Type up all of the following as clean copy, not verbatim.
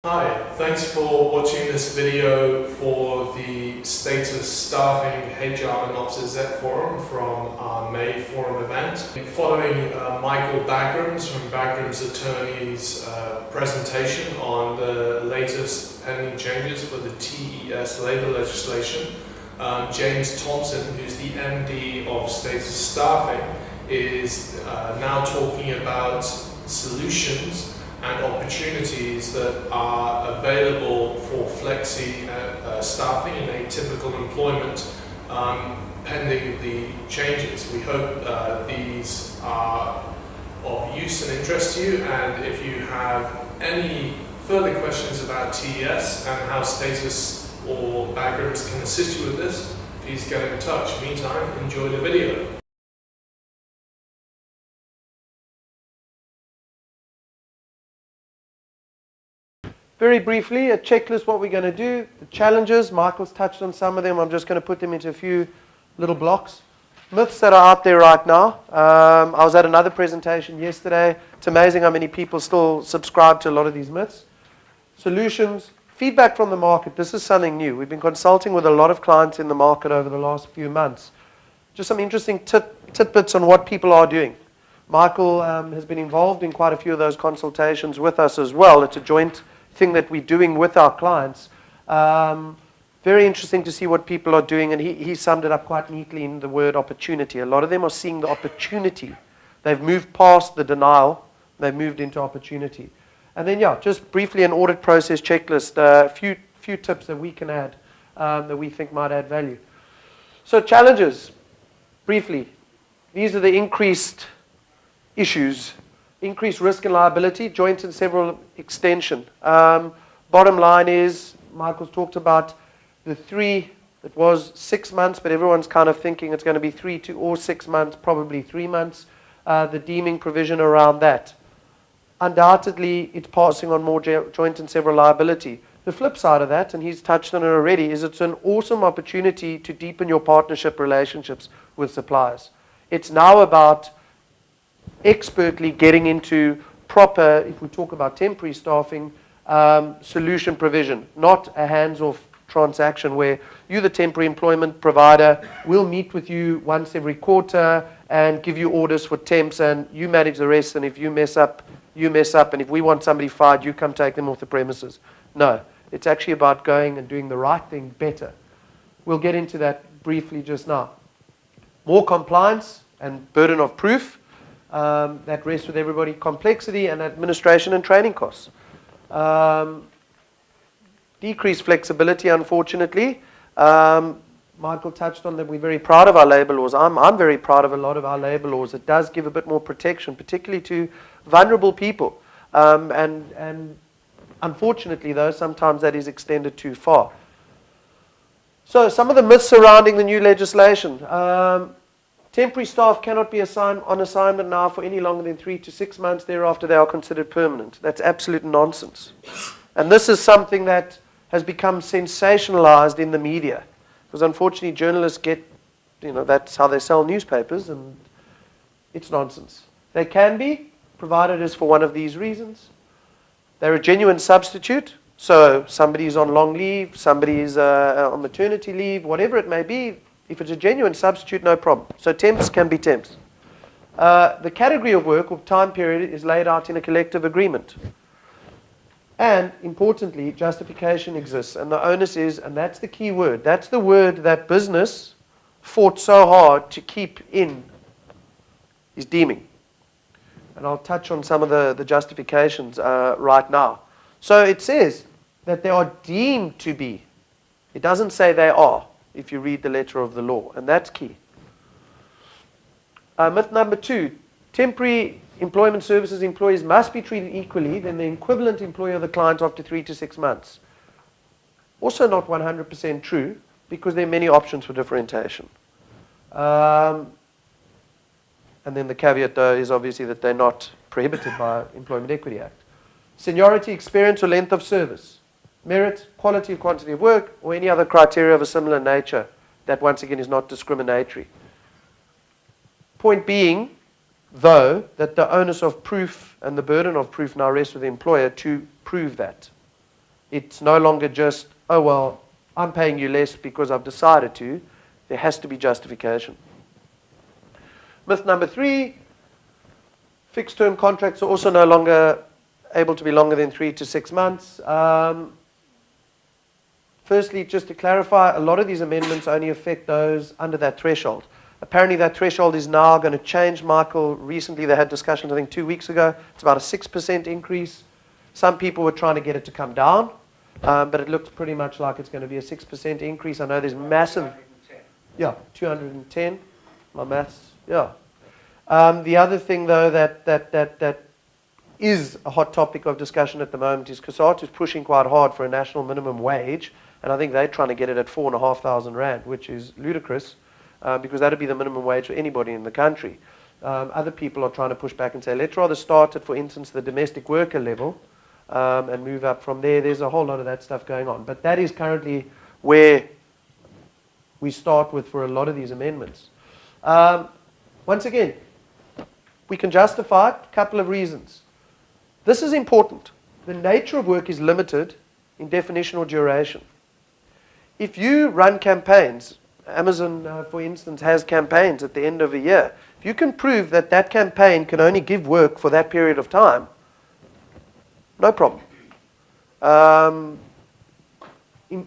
Hi, thanks for watching this video for the Status Staffing HR and Ops Z Forum from our May Forum event. Following Michael Bagram's from Bagram's Attorneys presentation on the latest pending changes for the TES Legislation, James Thompson, who's the MD of Status Staffing, is now talking about solutions and opportunities that are available for flexi staffing in atypical employment pending the changes. We hope these are of use and interest to you, and if you have any further questions about TES and how Status or Bagrams can assist you with this, please get in touch. Meantime, enjoy the video. Very briefly, a checklist, what we're going to do, the challenges, Michael's touched on some of them, I'm just going to put them into a few little blocks. Myths that are out there right now. I was at another presentation yesterday. It's amazing how many people still subscribe to a lot of these myths. Solutions, feedback from the market. This is something new. We've been consulting with a lot of clients in the market over the last few months. Just some interesting tidbits on what people are doing. Michael has been involved in quite a few of those consultations with us as well. It's a joint thing that we're doing with our clients. Very interesting to see what people are doing, and he summed it up quite neatly in the word opportunity. A lot of them are seeing the opportunity. They've moved past the denial, they've moved into opportunity. And then, yeah, just briefly an audit process checklist, a few tips that we can add that we think might add value. So challenges, briefly. These are the increased issues. Increased risk and liability, joint and several extension. Bottom line is, Michael's talked about the 3, it was 6 months, but everyone's kind of thinking it's going to be 3 or 6 months, probably 3 months. The deeming provision around that. Undoubtedly, it's passing on more joint and several liability. The flip side of that, and he's touched on it already, is it's an awesome opportunity to deepen your partnership relationships with suppliers. It's now about expertly getting into proper, if we talk about temporary staffing, solution provision, not a hands-off transaction where you, the temporary employment provider, will meet with you once every quarter and give you orders for temps, and you manage the rest, and if you mess up, you mess up, and if we want somebody fired, you come take them off the premises. No, it's actually about going and doing the right thing better. We'll get into that briefly just now. More compliance and burden of proof. That rests with everybody. Complexity and administration and training costs. Decreased flexibility, unfortunately. Michael touched on that we're very proud of our labor laws. I'm very proud of a lot of our labor laws. It does give a bit more protection, particularly to vulnerable people. And unfortunately, though, sometimes that is extended too far. So some of the myths surrounding the new legislation. Temporary staff cannot be on assignment now for any longer than 3 to 6 months. Thereafter, they are considered permanent. That's absolute nonsense. And this is something that has become sensationalized in the media. Because unfortunately, journalists get, that's how they sell newspapers, and it's nonsense. They can be, provided it's for one of these reasons. They're a genuine substitute. So somebody's on long leave, somebody's on maternity leave, whatever it may be. If it's a genuine substitute, no problem. So temps can be temps. The category of work or time period is laid out in a collective agreement. And importantly, justification exists. And the onus is, and that's the key word, that's the word that business fought so hard to keep in, is deeming. And I'll touch on some of the justifications right now. So it says that they are deemed to be. It doesn't say they are, if you read the letter of the law, and that's key. Myth number 2, temporary employment services employees must be treated equally than the equivalent employer of the client after 3 to 6 months. Also not 100% true, because there are many options for differentiation. And then the caveat, though, is obviously that they're not prohibited by Employment Equity Act. Seniority, experience, or length of service. Merit, quality or quantity of work, or any other criteria of a similar nature that once again is not discriminatory. Point being, though, that the onus of proof and the burden of proof now rests with the employer to prove that. It's no longer just, oh, well, I'm paying you less because I've decided to. There has to be justification. Myth number 3, fixed-term contracts are also no longer able to be longer than 3 to 6 months. Firstly, just to clarify, a lot of these amendments only affect those under that threshold. Apparently that threshold is now going to change, Michael. Recently they had discussions, I think 2 weeks ago. It's about a 6% increase. Some people were trying to get it to come down, but it looks pretty much like it's going to be a 6% increase. I know there's massive... 210. Yeah, 210. My maths, yeah. The other thing, though, that is a hot topic of discussion at the moment is COSATU is pushing quite hard for a national minimum wage, and I think they're trying to get it at 4,500 rand, which is ludicrous, because that would be the minimum wage for anybody in the country. Other people are trying to push back and say, let's rather start at, for instance, the domestic worker level and move up from there. There's a whole lot of that stuff going on. But that is currently where we start with for a lot of these amendments. Once again, we can justify it, a couple of reasons. This is important. The nature of work is limited in definition or duration. If you run campaigns, Amazon, for instance, has campaigns at the end of a year. If you can prove that that campaign can only give work for that period of time, no problem. An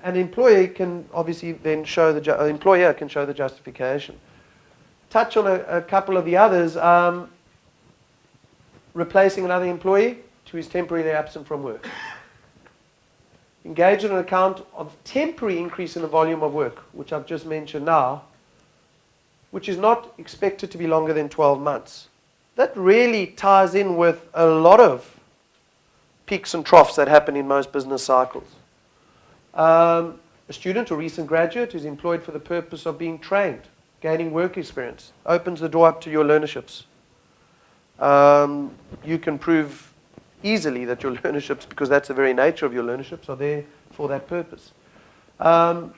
employee can obviously then show the employer can show the justification. Touch on a couple of the others. Replacing another employee who is temporarily absent from work. Engage in an account of temporary increase in the volume of work, which I've just mentioned now, which is not expected to be longer than 12 months. That really ties in with a lot of peaks and troughs that happen in most business cycles. A student or recent graduate who's employed for the purpose of being trained, gaining work experience, opens the door up to your learnerships. You can prove easily that your learnerships, because that's the very nature of your learnerships, are there for that purpose. A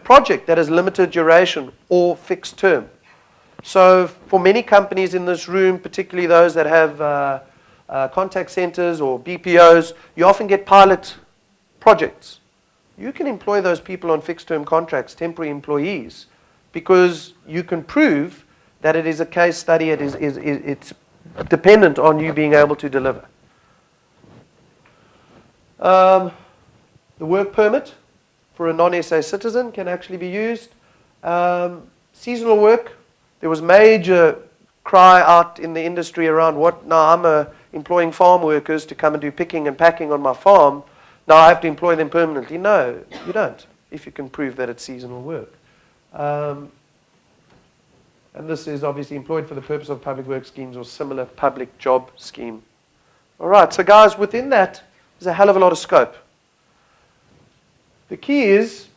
project that has limited duration or fixed term. So for many companies in this room, particularly those that have contact centers or BPOs, you often get pilot projects. You can employ those people on fixed term contracts, temporary employees, because you can prove that it is a case study, it's dependent on you being able to deliver. The work permit for a non-SA citizen can actually be used. Seasonal work, there was major cry out in the industry around I'm employing farm workers to come and do picking and packing on my farm. Now I have to employ them permanently. No, you don't, if you can prove that it's seasonal work. And this is obviously employed for the purpose of public work schemes or similar public job scheme. All right, so guys, within that, there's a hell of a lot of scope. The key is,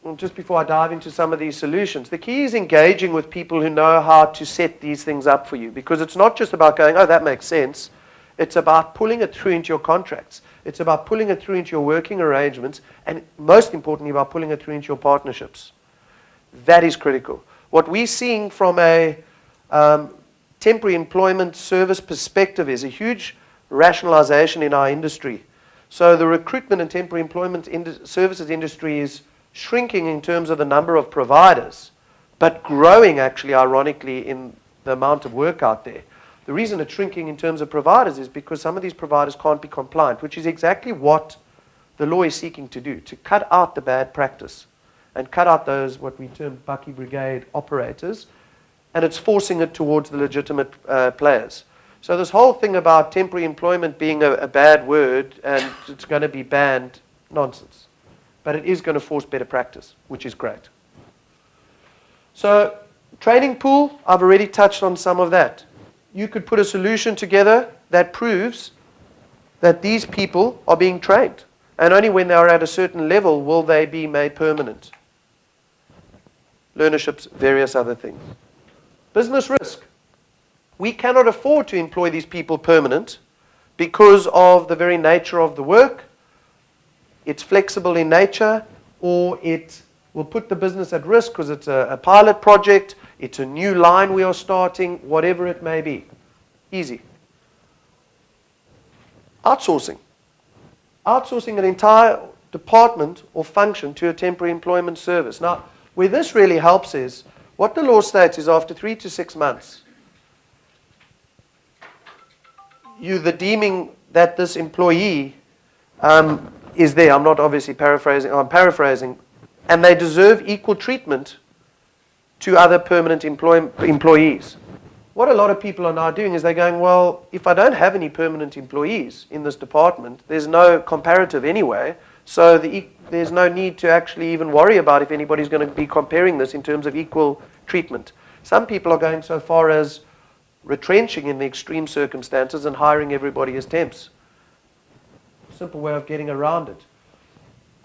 well, just before I dive into some of these solutions, the key is engaging with people who know how to set these things up for you, because it's not just about going, oh, that makes sense. It's about pulling it through into your contracts. It's about pulling it through into your working arrangements, and most importantly, about pulling it through into your partnerships. That is critical. What we're seeing from a temporary employment service perspective is a huge rationalization in our industry. So the recruitment and temporary employment services industry is shrinking in terms of the number of providers, but growing actually ironically in the amount of work out there. The reason it's shrinking in terms of providers is because some of these providers can't be compliant, which is exactly what the law is seeking to do, to cut out the bad practice and cut out those, what we term Bucky Brigade operators, and it's forcing it towards the legitimate players. So this whole thing about temporary employment being a bad word and it's going to be banned, nonsense. But it is going to force better practice, which is great. So training pool, I've already touched on some of that. You could put a solution together that proves that these people are being trained, and only when they are at a certain level will they be made permanent. Learnerships, various other things. Business risk. We cannot afford to employ these people permanent because of the very nature of the work. It's flexible in nature, or it will put the business at risk because it's a pilot project, it's a new line we are starting, whatever it may be. Easy. Outsourcing. outsourcing an entire department or function to a temporary employment service. Now, where this really helps is, what the law states is after 3 to 6 months, the deeming that this employee is there. I'm not obviously paraphrasing, I'm paraphrasing. And they deserve equal treatment to other permanent employees. What a lot of people are now doing is they're going, well, if I don't have any permanent employees in this department, there's no comparative anyway, so there's no need to actually even worry about if anybody's going to be comparing this in terms of equal treatment. Some people are going so far as retrenching in the extreme circumstances and hiring everybody as temps. Simple way of getting around it.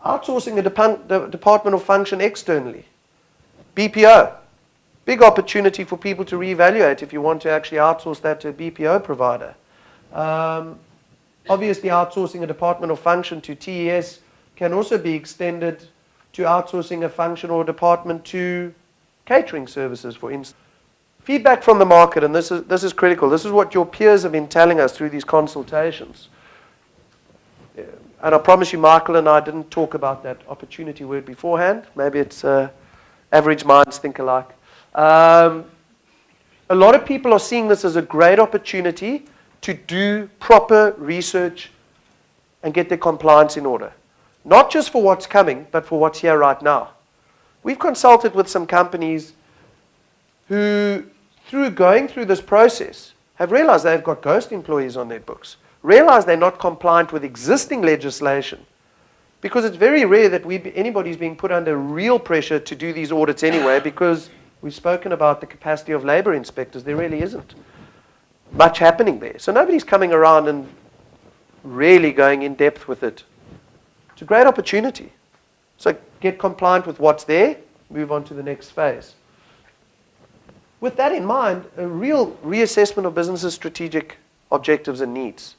Outsourcing the department or function externally. BPO. Big opportunity for people to reevaluate if you want to actually outsource that to a BPO provider. Obviously, outsourcing a department or function to TES can also be extended to outsourcing a function or department to catering services, for instance. Feedback from the market, and this is critical. This is what your peers have been telling us through these consultations. And I promise you, Michael and I didn't talk about that opportunity word beforehand. Maybe it's average minds think alike. A lot of people are seeing this as a great opportunity to do proper research and get their compliance in order. Not just for what's coming, but for what's here right now. We've consulted with some companies who, through going through this process, have realized they've got ghost employees on their books, realize they're not compliant with existing legislation, because it's very rare that anybody's being put under real pressure to do these audits anyway, because we've spoken about the capacity of labor inspectors. There really isn't much happening there. So nobody's coming around and really going in depth with it. It's a great opportunity. So get compliant with what's there, move on to the next phase. With that in mind, a real reassessment of businesses' strategic objectives and needs.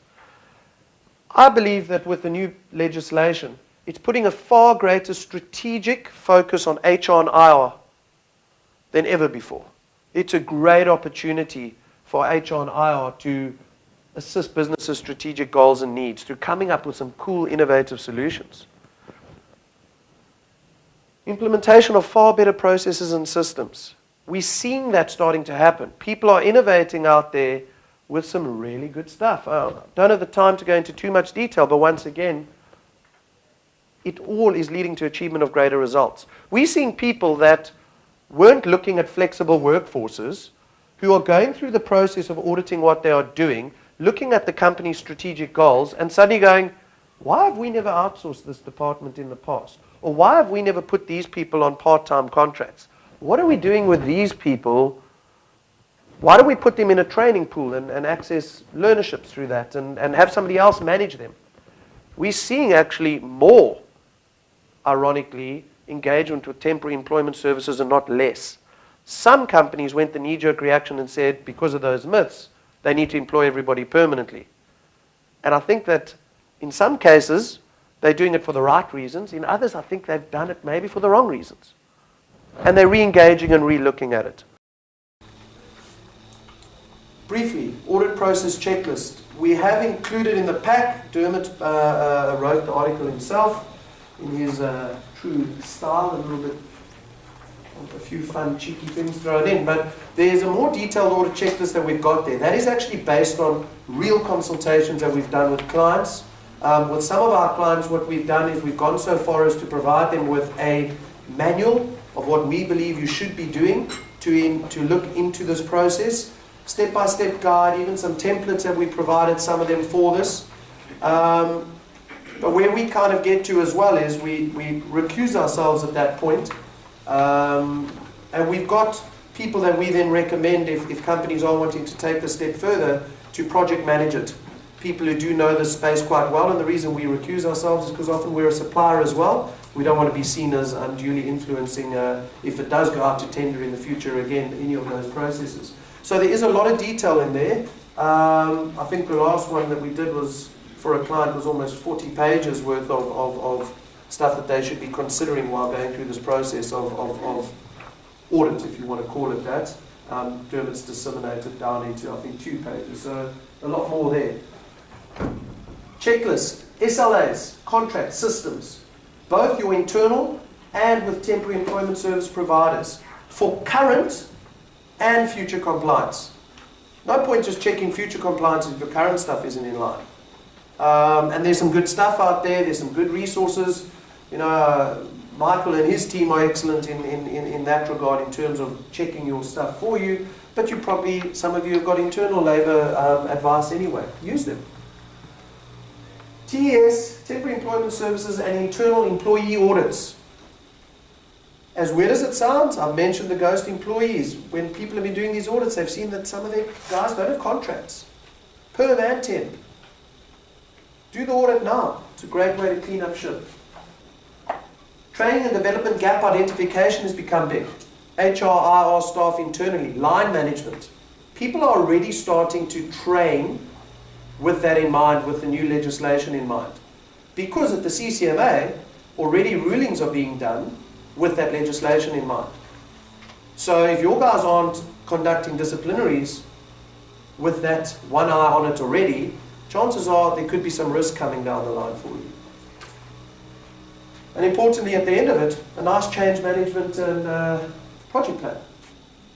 I believe that with the new legislation, it's putting a far greater strategic focus on HR and IR than ever before. It's a great opportunity for HR and IR to assist businesses' strategic goals and needs through coming up with some cool, innovative solutions. Implementation of far better processes and systems. We're seeing that starting to happen. People are innovating out there with some really good stuff. I don't have the time to go into too much detail, but once again, it all is leading to achievement of greater results. We're seeing people that weren't looking at flexible workforces, who are going through the process of auditing what they are doing, looking at the company's strategic goals, and suddenly going, why have we never outsourced this department in the past? Or why have we never put these people on part-time contracts? What are we doing with these people? Why don't we put them in a training pool and access learnerships through that and have somebody else manage them? We're seeing actually more, ironically, engagement with temporary employment services and not less. Some companies went the knee-jerk reaction and said, because of those myths, they need to employ everybody permanently. And I think that in some cases, they're doing it for the right reasons. In others, I think they've done it maybe for the wrong reasons. And they're re-engaging and re-looking at it. Briefly, audit process checklist. We have included in the pack, Dermot wrote the article himself in his true style, a little bit, a few fun, cheeky things thrown in, but there's a more detailed audit checklist that we've got there. That is actually based on real consultations that we've done with clients. With some of our clients, what we've done is we've gone so far as to provide them with a manual of what we believe you should be doing to look into this process. Step-by-step guide, even some templates that we provided, some of them for this. But where we kind of get to as well is we recuse ourselves at that point. And we've got people that we then recommend if companies are wanting to take the step further to project manage it. People who do know this space quite well, and the reason we recuse ourselves is because often we're a supplier as well. We don't want to be seen as unduly influencing if it does go out to tender in the future again, any of those processes. So there is a lot of detail in there. I think the last one that we did was for a client was almost 40 pages worth of stuff that they should be considering while going through this process of audit, if you want to call it that. Dermot's disseminated down into, I think, 2 pages, so a lot more there. checklist, SLAs, contracts, systems, both your internal and with temporary employment service providers for current and future compliance. No point just checking future compliance if your current stuff isn't in line. And there's some good stuff out there, there's some good resources. You know, Michael and his team are excellent in that regard in terms of checking your stuff for you, but you probably, some of you have got internal labour advice anyway. Use them. TES, Temporary Employment Services, and internal employee audits. As weird as it sounds, I've mentioned the ghost employees. When people have been doing these audits, they've seen that some of their guys don't have contracts. Perm and temp. Do the audit now. It's a great way to clean up shit. Training and development gap identification has become big. HR, IR staff internally, line management. People are already starting to train with that in mind, with the new legislation in mind. Because at the CCMA, already rulings are being done with that legislation in mind. So if your guys aren't conducting disciplinaries with that one eye on it already, chances are there could be some risk coming down the line for you. And importantly, at the end of it, a nice change management and project plan,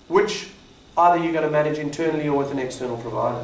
which either you're going to manage internally or with an external provider.